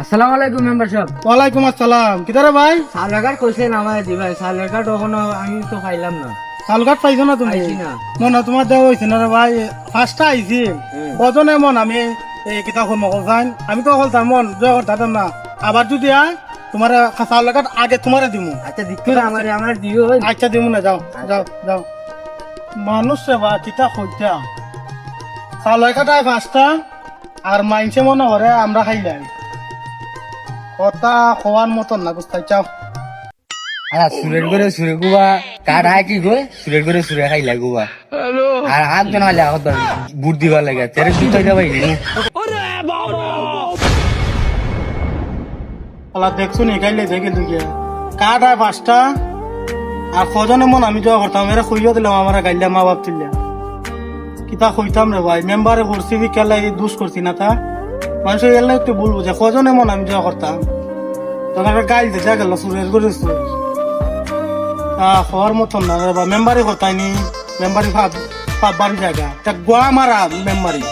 আসসালামু আলাইকুম মেম্বার সাহেব। ওয়ালাইকুম আসসালাম। কিদারে ভাই? সালগার কইছেন আমার দিবাই, সালগার তখন আমি তো পাইলাম না। চালঘাট পাইছো না তুমি? পাইছি না। মনে তোমার দেওয়া হয়েছে না রে ভাই? ফার্স্টটা আইছি কজনে মন আমি এই কিতাব মকল আমি তো অকল তার মন জয় করতাম না। আবার যদি আয় তোমার চালঘাট আগে তোমারে দিমু। আচ্ছা দিচ্ছ না আমার দিও। আচ্ছা দিমু না, যাও যাও যাও। মানুষ সেবা কিতা হইতা চালঘাট আয় ফার্স্টটা আর মাইনসে মনে করে আমরা খাইলাই কথা খোয়ার মতন না বুঝতে চাও। আচ্ছা সুরের করে সুরে গুবা কাঠ হাই কি গো সুরের করে সুরে খাইলা গুবা আর হাত জন হলে আগত বুট দিবা লাগে তেরে দুধ খাইতে পাইনি। আলা দেখছো নি খাইলে দেখে দুকে কাঠ আয় পাঁচটা আর কজনে মন আমি জয় করতাম এরা খুইয়া দিলাম আমার গাইলা মা বাপ তুললা কিতা কইতাম রে ভাই মেম্বারে করছি বিকেলা দুষ করছি না তা মানুষ এলে একটু বলবো যে কজনে মন আমি জয় করতাম তখন গাইল দেখা গেল সুরের করেছে হওয়ার মতন না রে বা মেম্বারি করতাইনি মেম্বারি ভাব বাড়ি জায়গা গোয়া মারা মেম্বারি